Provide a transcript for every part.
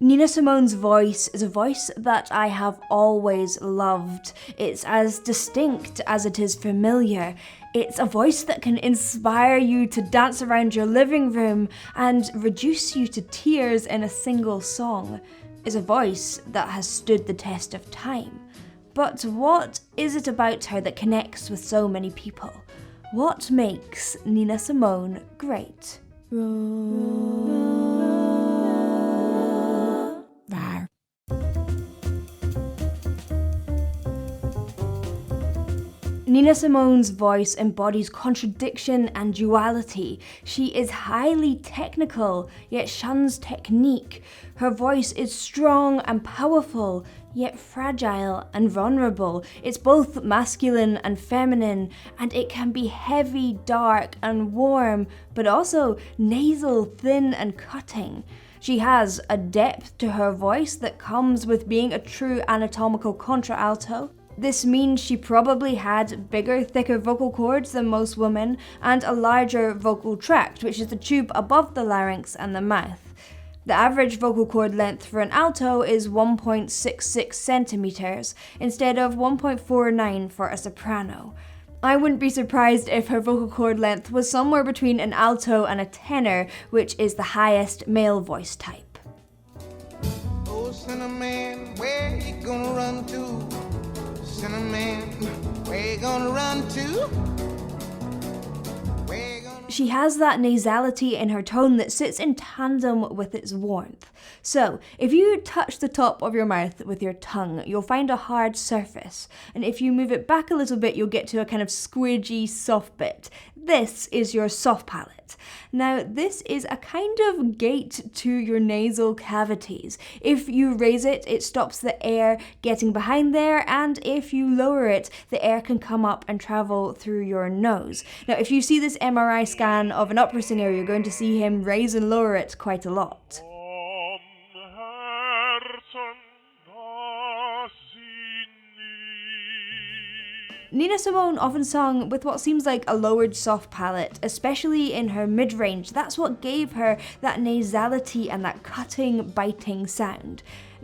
Nina Simone's voice is a voice that I have always loved. It's as distinct as it is familiar. It's a voice that can inspire you to dance around your living room and reduce you to tears in a single song. It's a voice that has stood the test of time. But what is it about her that connects with so many people? What makes Nina Simone great? Nina Simone's voice embodies contradiction and duality. She is highly technical, yet shuns technique. Her voice is strong and powerful, yet fragile and vulnerable. It's both masculine and feminine, and it can be heavy, dark, and warm, but also nasal, thin, and cutting. She has a depth to her voice that comes with being a true anatomical contralto. This means she probably had bigger, thicker vocal cords than most women, and a larger vocal tract, which is the tube above the larynx and the mouth. The average vocal cord length for an alto is 1.66 centimeters, instead of 1.49 for a soprano. I wouldn't be surprised if her vocal cord length was somewhere between an alto and a tenor, which is the highest male voice type. Oh, Cinnamon, where you gonna run to? Cinnamon, where you gonna run to? She has that nasality in her tone that sits in tandem with its warmth. So, if you touch the top of your mouth with your tongue, you'll find a hard surface, and if you move it back a little bit, you'll get to a kind of squidgy, soft bit. This is your soft palate. Now, this is a kind of gate to your nasal cavities. If you raise it, it stops the air getting behind there, and if you lower it, the air can come up and travel through your nose. Now, if you see this MRI scan of an opera singer, you're going to see him raise and lower it quite a lot. Nina Simone often sung with what seems like a lowered soft palate, especially in her mid-range. That's what gave her that nasality and that cutting, biting sound.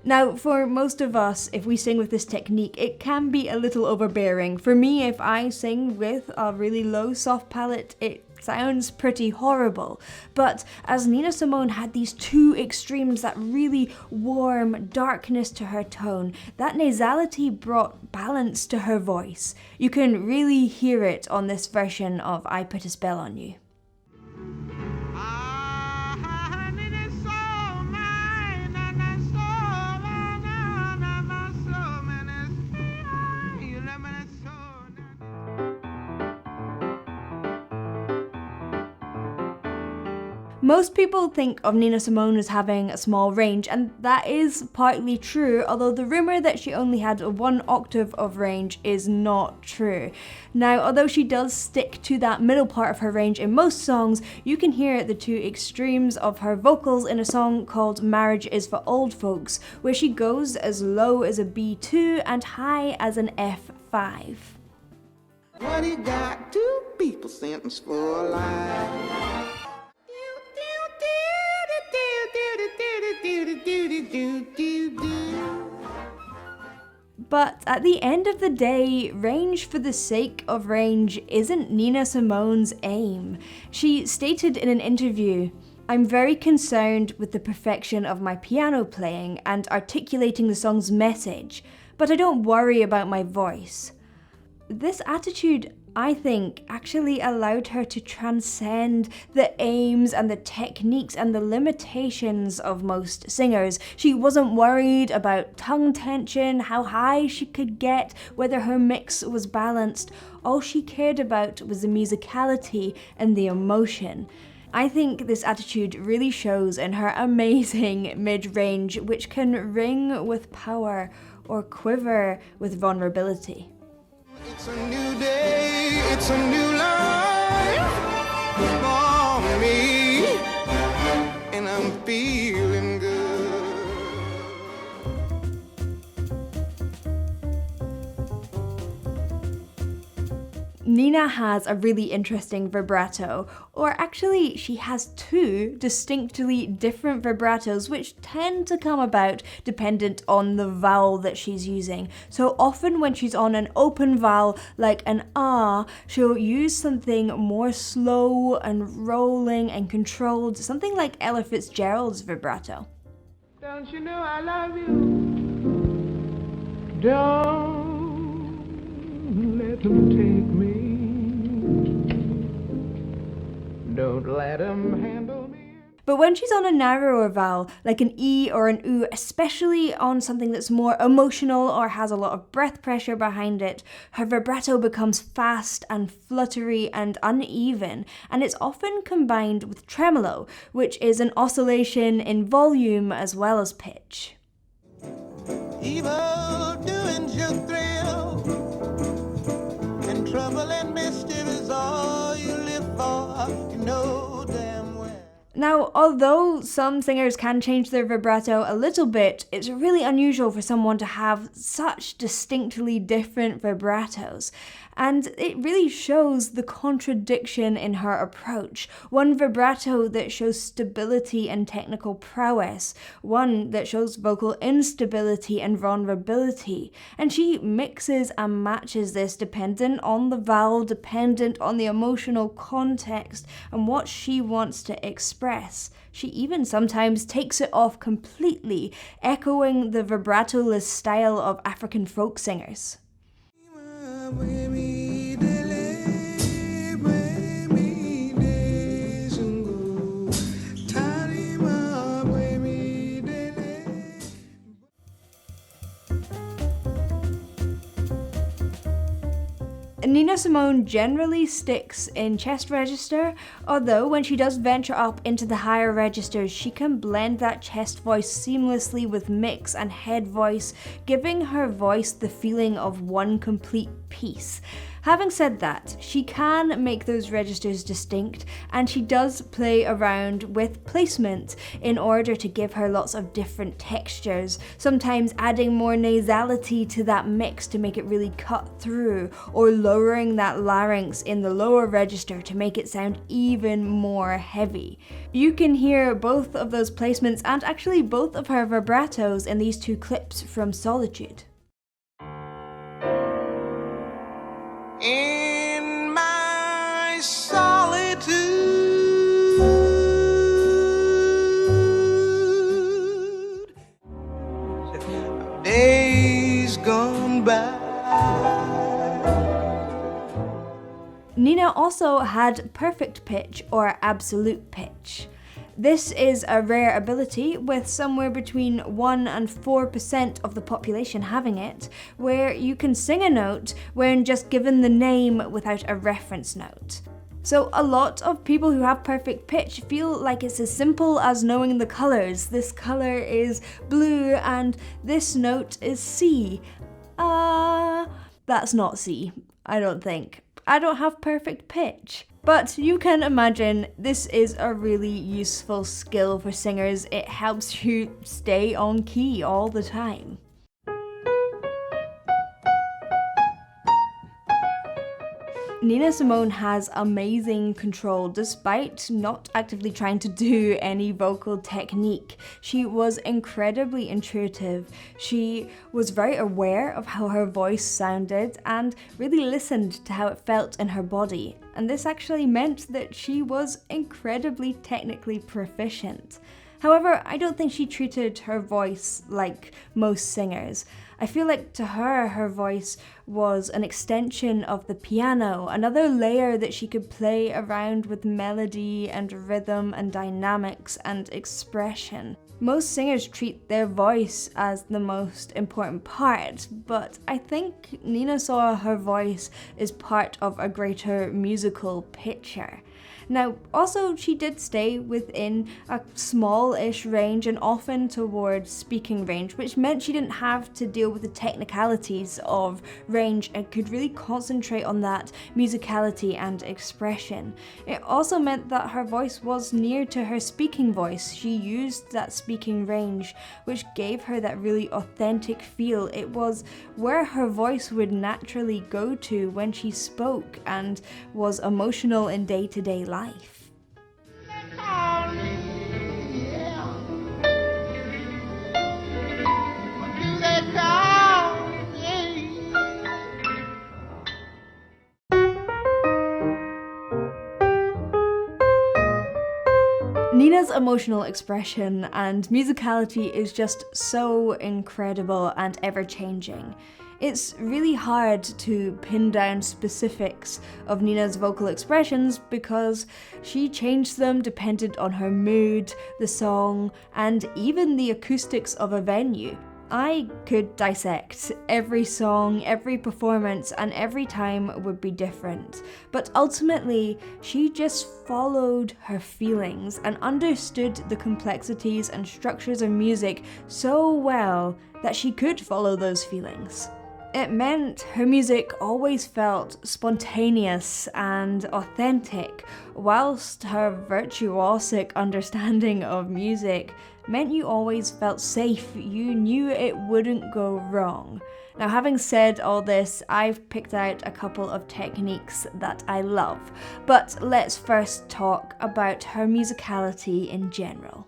Now, for most of us, if we sing with this technique, it can be a little overbearing. For me, if I sing with a really low soft palate, it sounds pretty horrible. But as Nina Simone had these two extremes, that really warm darkness to her tone, that nasality brought balance to her voice. You can really hear it on this version of I Put a Spell on You. Most people think of Nina Simone as having a small range, and that is partly true, although the rumour that she only had 1 octave of range is not true. Now, although she does stick to that middle part of her range in most songs, you can hear the two extremes of her vocals in a song called Marriage is for Old Folks, where she goes as low as a B2 and high as an F5. What you got? 2 people sentenced for life. But at the end of the day, range for the sake of range isn't Nina Simone's aim. She stated in an interview, "I'm very concerned with the perfection of my piano playing and articulating the song's message, but I don't worry about my voice." This attitude, I think, actually allowed her to transcend the aims and the techniques and the limitations of most singers. She wasn't worried about tongue tension, how high she could get, whether her mix was balanced. All she cared about was the musicality and the emotion. I think this attitude really shows in her amazing mid-range, which can ring with power or quiver with vulnerability. It's a new day, it's a new life for me, and I'm feeling good. Nina has a really interesting vibrato, or actually she has two distinctly different vibratos which tend to come about dependent on the vowel that she's using. So often when she's on an open vowel like an ah, she'll use something more slow and rolling and controlled, something like Ella Fitzgerald's vibrato. Don't you know I love you? Don't let them take me. Don't let them handle me. But when she's on a narrower vowel, like an E or an U, especially on something that's more emotional or has a lot of breath pressure behind it, her vibrato becomes fast and fluttery and uneven, and it's often combined with tremolo, which is an oscillation in volume as well as pitch. Evil doing's your thrill, and trouble and mischief is all you live for, you know damn well. Now, although some singers can change their vibrato a little bit, it's really unusual for someone to have such distinctly different vibratos. And it really shows the contradiction in her approach. One vibrato that shows stability and technical prowess, one that shows vocal instability and vulnerability. And she mixes and matches this dependent on the vowel, dependent on the emotional context and what she wants to express. She even sometimes takes it off completely, echoing the vibratoless style of African folk singers. Nina Simone generally sticks in chest register, although when she does venture up into the higher registers, she can blend that chest voice seamlessly with mix and head voice, giving her voice the feeling of one complete piece. Having said that, she can make those registers distinct, and she does play around with placement in order to give her lots of different textures, sometimes adding more nasality to that mix to make it really cut through, or lowering that larynx in the lower register to make it sound even more heavy. You can hear both of those placements and actually both of her vibratos in these two clips from Solitude. In my solitude, days gone by. Nina also had perfect pitch or absolute pitch. This is a rare ability, with somewhere between 1 and 4% of the population having it, where you can sing a note when just given the name without a reference note. So a lot of people who have perfect pitch feel like it's as simple as knowing the colours. This colour is blue and this note is C. That's not C, I don't think. I don't have perfect pitch. But you can imagine this is a really useful skill for singers. It helps you stay on key all the time. Nina Simone has amazing control despite not actively trying to do any vocal technique. She was incredibly intuitive. She was very aware of how her voice sounded and really listened to how it felt in her body. And this actually meant that she was incredibly technically proficient. However, I don't think she treated her voice like most singers. I feel like to her, her voice was an extension of the piano, another layer that she could play around with melody and rhythm and dynamics and expression. Most singers treat their voice as the most important part, but I think Nina saw her voice as part of a greater musical picture. Now, also, she did stay within a small-ish range and often towards speaking range, which meant she didn't have to deal with the technicalities of range and could really concentrate on that musicality and expression. It also meant that her voice was near to her speaking voice. She used that speaking range, which gave her that really authentic feel. It was where her voice would naturally go to when she spoke and was emotional in day-to-day life. Nina's emotional expression and musicality is just so incredible and ever-changing. It's really hard to pin down specifics of Nina's vocal expressions because she changed them dependent on her mood, the song, and even the acoustics of a venue. I could dissect every song, every performance, and every time would be different. But ultimately, she just followed her feelings and understood the complexities and structures of music so well that she could follow those feelings. It meant her music always felt spontaneous and authentic, whilst her virtuosic understanding of music meant you always felt safe. You knew it wouldn't go wrong. Now, having said all this, I've picked out a couple of techniques that I love, but let's first talk about her musicality in general.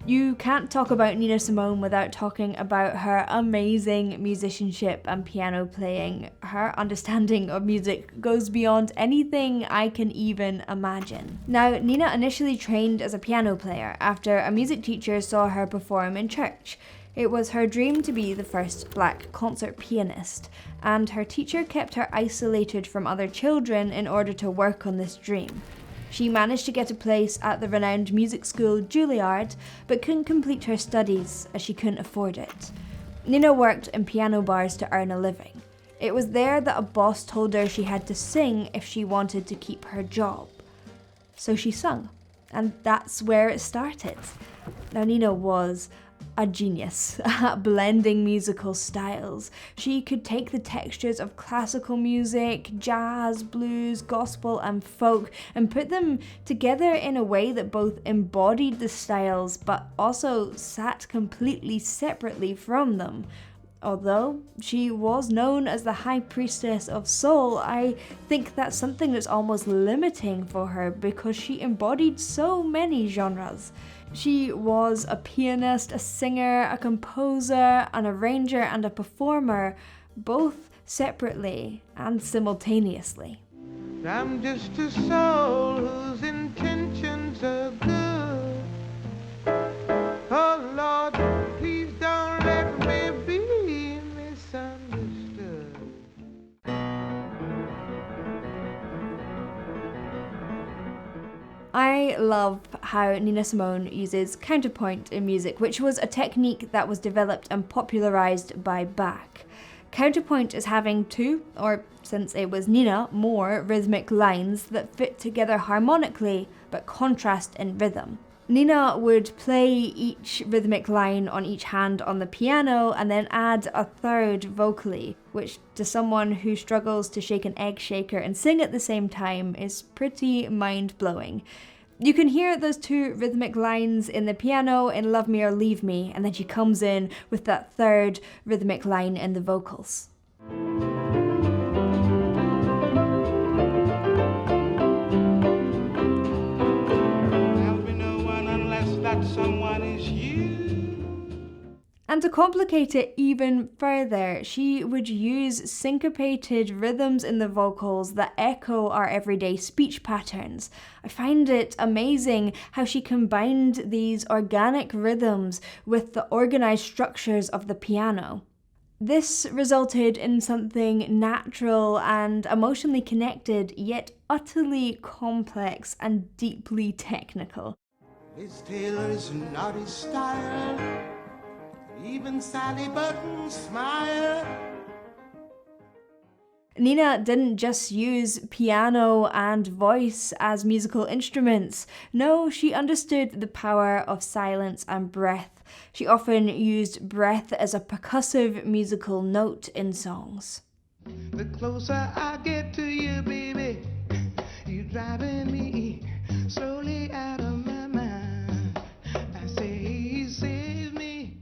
You can't talk about Nina Simone without talking about her amazing musicianship and piano playing. Her understanding of music goes beyond anything I can even imagine. Now, Nina initially trained as a piano player after a music teacher saw her perform in church. It was her dream to be the first black concert pianist, and her teacher kept her isolated from other children in order to work on this dream. She managed to get a place at the renowned music school Juilliard, but couldn't complete her studies as she couldn't afford it. Nina worked in piano bars to earn a living. It was there that a boss told her she had to sing if she wanted to keep her job. So she sung, and that's where it started. Now, Nina was a genius at blending musical styles. She could take the textures of classical music, jazz, blues, gospel, and folk and put them together in a way that both embodied the styles but also sat completely separately from them. Although she was known as the high priestess of soul, I think that's something that's almost limiting for her because she embodied so many genres. She was a pianist, a singer, a composer, an arranger, and a performer, both separately and simultaneously. I'm just a soul whose intentions are good. Oh Lord, please don't let me be misunderstood. I love how Nina Simone uses counterpoint in music, which was a technique that was developed and popularized by Bach. Counterpoint is having two, or since it was Nina, more rhythmic lines that fit together harmonically but contrast in rhythm. Nina would play each rhythmic line on each hand on the piano and then add a third vocally, which to someone who struggles to shake an egg shaker and sing at the same time is pretty mind-blowing. You can hear those two rhythmic lines in the piano in Love Me or Leave Me, and then she comes in with that third rhythmic line in the vocals. Someone is you. And to complicate it even further, she would use syncopated rhythms in the vocals that echo our everyday speech patterns. I find it amazing how she combined these organic rhythms with the organized structures of the piano. This resulted in something natural and emotionally connected, yet utterly complex and deeply technical. Liz Taylor's naughty style, even Sally Burton's smile. Nina didn't just use piano and voice as musical instruments. No, she understood the power of silence and breath. She often used breath as a percussive musical note in songs. The closer I get to you, baby, you're driving me slowly out of my mind. I say, save me.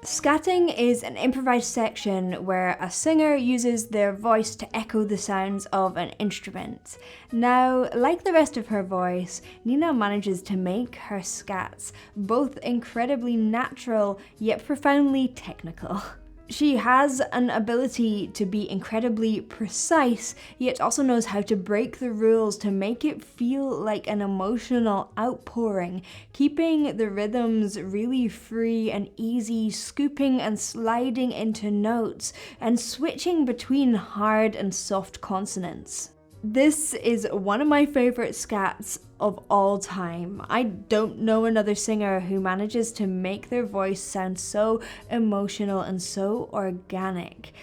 Scatting is an improvised section where a singer uses their voice to echo the sounds of an instrument. Now, like the rest of her voice, Nina manages to make her scats both incredibly natural yet profoundly technical. She has an ability to be incredibly precise, yet also knows how to break the rules to make it feel like an emotional outpouring, keeping the rhythms really free and easy, scooping and sliding into notes, and switching between hard and soft consonants. This is one of my favorite scats of all time. I don't know another singer who manages to make their voice sound so emotional and so organic.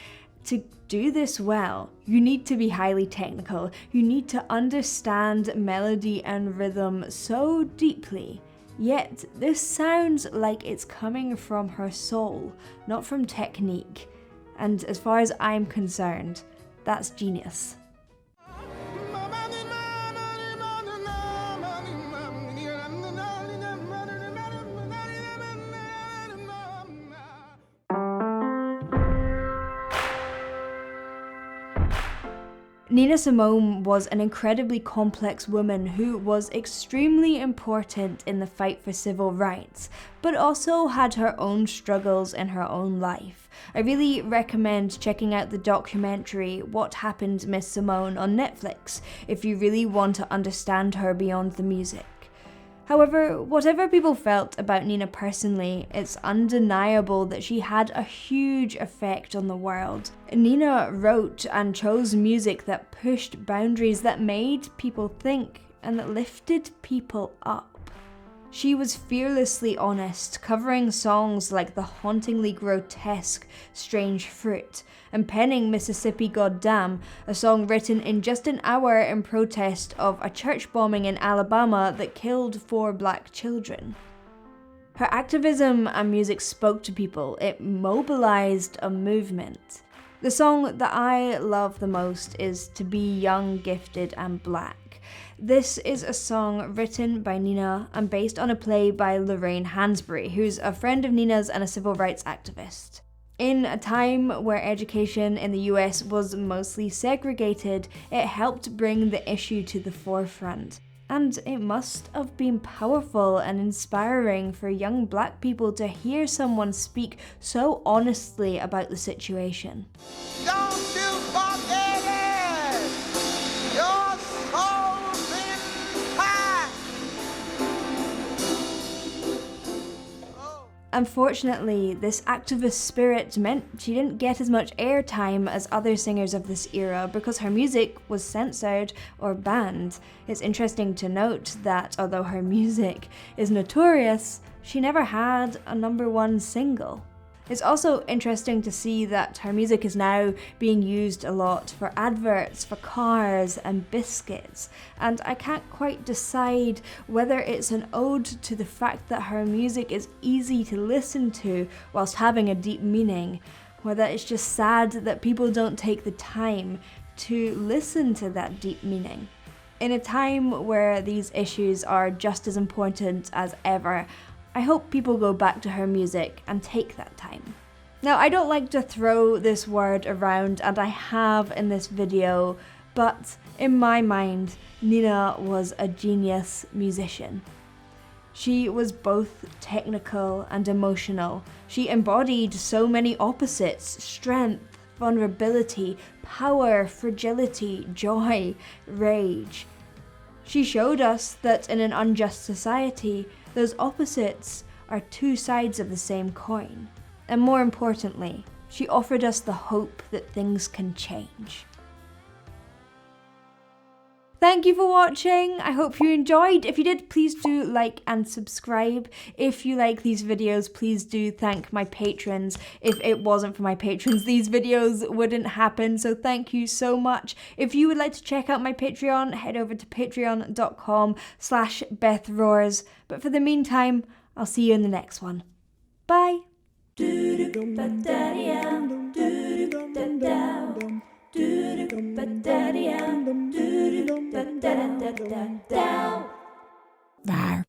To do this well, you need to be highly technical. You need to understand melody and rhythm so deeply. Yet, this sounds like it's coming from her soul, not from technique. And as far as I'm concerned, that's genius. Nina Simone was an incredibly complex woman who was extremely important in the fight for civil rights, but also had her own struggles in her own life. I really recommend checking out the documentary What Happened Miss Simone on Netflix if you really want to understand her beyond the music. However, whatever people felt about Nina personally, it's undeniable that she had a huge effect on the world. Nina wrote and chose music that pushed boundaries, that made people think, and that lifted people up. She was fearlessly honest, covering songs like the hauntingly grotesque Strange Fruit, and penning Mississippi Goddamn, a song written in just an hour in protest of a church bombing in Alabama that killed 4 black children. Her activism and music spoke to people. It mobilized a movement. The song that I love the most is To Be Young, Gifted and Black. This is a song written by Nina and based on a play by Lorraine Hansberry, who's a friend of Nina's and a civil rights activist. In a time where education in the US was mostly segregated, it helped bring the issue to the forefront. And it must have been powerful and inspiring for young black people to hear someone speak so honestly about the situation. Don't you forget it! Your soul's intact! Oh. Unfortunately, this activist spirit meant she didn't get as much airtime as other singers of this era because her music was censored or banned. It's interesting to note that although her music is notorious, she never had a #1 single. It's also interesting to see that her music is now being used a lot for adverts, for cars and biscuits, and I can't quite decide whether it's an ode to the fact that her music is easy to listen to whilst having a deep meaning, whether it's just sad that people don't take the time to listen to that deep meaning. In a time where these issues are just as important as ever, I hope people go back to her music and take that time. Now, I don't like to throw this word around, and I have in this video, but in my mind, Nina was a genius musician. She was both technical and emotional. She embodied so many opposites: strength, vulnerability, power, fragility, joy, rage. She showed us that in an unjust society, those opposites are 2 sides of the same coin. And more importantly, she offered us the hope that things can change. Thank you for watching. I hope you enjoyed. If you did, please do like and subscribe. If you like these videos, please do thank my patrons. If it wasn't for my patrons, these videos wouldn't happen. So thank you so much. If you would like to check out my Patreon, head over to patreon.com/BethRoars. But for the meantime, I'll see you in the next one. Bye. Down.